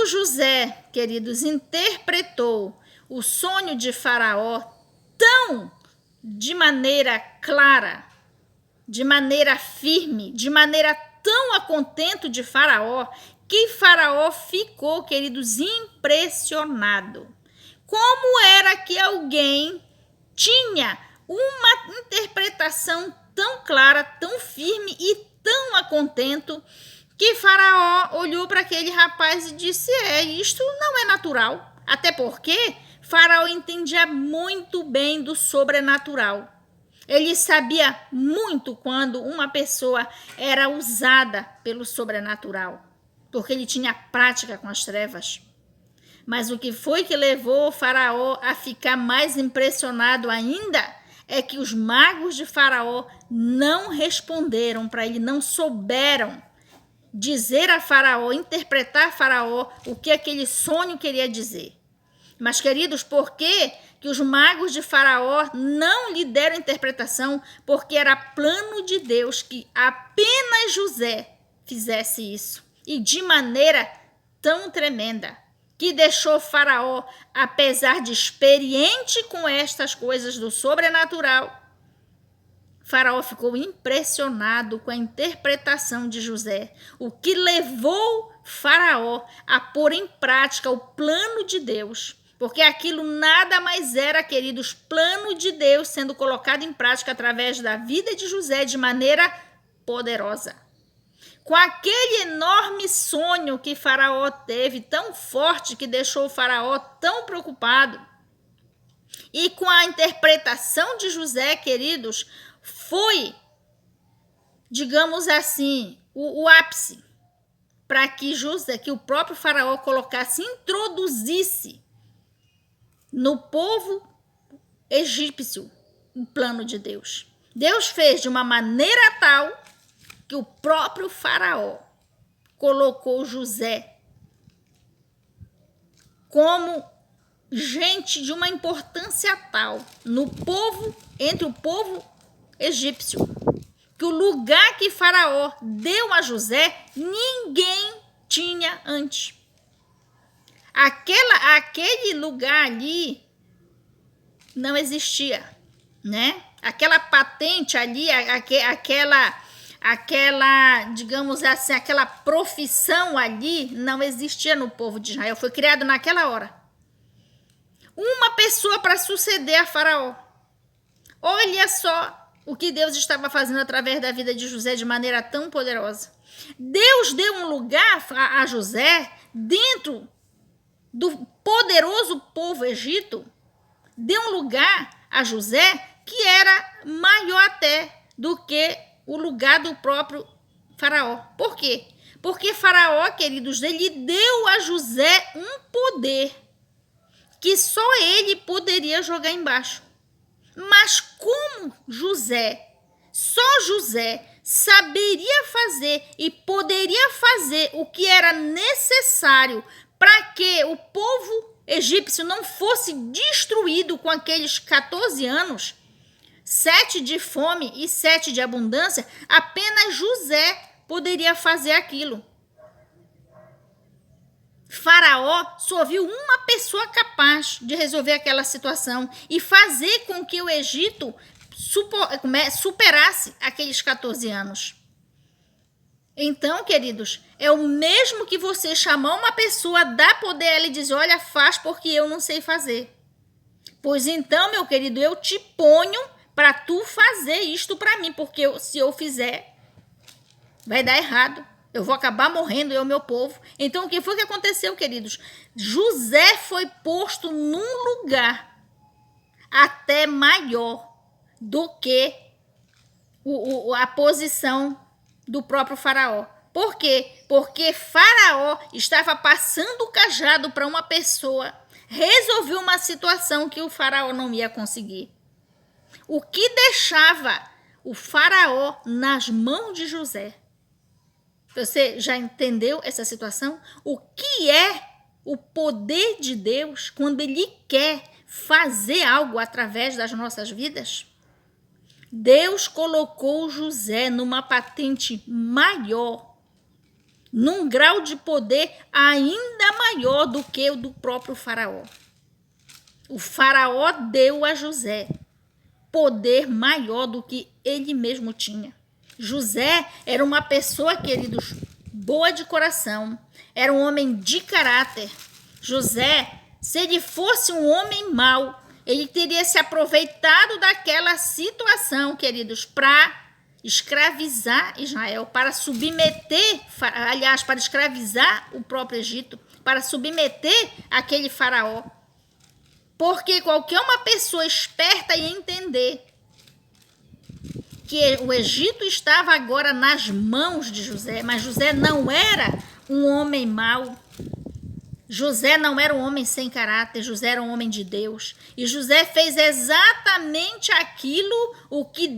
José, queridos, interpretou o sonho de Faraó tão de maneira clara, de maneira firme, de maneira tão a contento de Faraó, que Faraó ficou, queridos, impressionado. Como era que alguém tinha uma interpretação tão clara, tão firme e tão a contento, que Faraó olhou para aquele rapaz e disse: isto não é natural. Até porque Faraó entendia muito bem do sobrenatural. Ele sabia muito quando uma pessoa era usada pelo sobrenatural, porque ele tinha prática com as trevas. Mas o que foi que levou o Faraó a ficar mais impressionado ainda é que os magos de Faraó não responderam para ele, não souberam dizer a Faraó, interpretar a Faraó o que aquele sonho queria dizer. Mas, queridos, por que os magos de Faraó não lhe deram interpretação? Porque era plano de Deus que apenas José fizesse isso. E de maneira tão tremenda, que deixou Faraó, apesar de experiente com estas coisas do sobrenatural, Faraó ficou impressionado com a interpretação de José, o que levou Faraó a pôr em prática o plano de Deus, porque aquilo nada mais era, queridos, plano de Deus sendo colocado em prática através da vida de José de maneira poderosa. Com aquele enorme sonho que Faraó teve, tão forte, que deixou o Faraó tão preocupado, e com a interpretação de José, queridos, foi, digamos assim, o ápice para que José, que o próprio Faraó colocasse, introduzisse no povo egípcio o plano de Deus. Deus fez de uma maneira tal que o próprio Faraó colocou José como gente de uma importância tal no povo, entre o povo egípcio, que o lugar que Faraó deu a José, ninguém tinha antes. Aquele lugar ali não existia, né? Aquela patente ali, aquela, digamos assim, aquela profissão ali não existia no povo de Israel. Foi criado naquela hora. Uma pessoa para suceder a Faraó. Olha só o que Deus estava fazendo através da vida de José de maneira tão poderosa. Deus deu um lugar a José dentro do poderoso povo Egito. Deu um lugar a José que era maior até do que o lugar do próprio Faraó. Por quê? Porque Faraó, queridos, ele deu a José um poder que só ele poderia jogar embaixo. Mas como só José saberia fazer e poderia fazer o que era necessário para que o povo egípcio não fosse destruído com aqueles 14 anos, 7 de fome e 7 de abundância, apenas José poderia fazer aquilo. Faraó só viu uma pessoa capaz de resolver aquela situação e fazer com que o Egito superasse aqueles 14 anos. Então, queridos, é o mesmo que você chamar uma pessoa, dar poder a ela e dizer: olha, faz porque eu não sei fazer. Pois então, meu querido, eu te ponho para tu fazer isto para mim, porque se eu fizer, vai dar errado. Eu vou acabar morrendo, eu e o meu povo. Então, o que foi que aconteceu, queridos? José foi posto num lugar até maior do que a posição do próprio Faraó. Por quê? Porque Faraó estava passando o cajado para uma pessoa resolver uma situação que o Faraó não ia conseguir. O que deixava o Faraó nas mãos de José? Você já entendeu essa situação? O que é o poder de Deus quando Ele quer fazer algo através das nossas vidas? Deus colocou José numa patente maior num grau de poder ainda maior do que o do próprio faraó. O faraó deu a José poder maior do que ele mesmo tinha. José era uma pessoa, queridos, boa de coração, era um homem de caráter. José, se ele fosse um homem mau, ele teria se aproveitado daquela situação, queridos, para escravizar Israel, para submeter, aliás, para escravizar o próprio Egito, para submeter aquele faraó. Porque qualquer uma pessoa esperta ia entender que o Egito estava agora nas mãos de José, mas José não era um homem mau. José não era um homem sem caráter, José era um homem de Deus. E José fez exatamente aquilo o que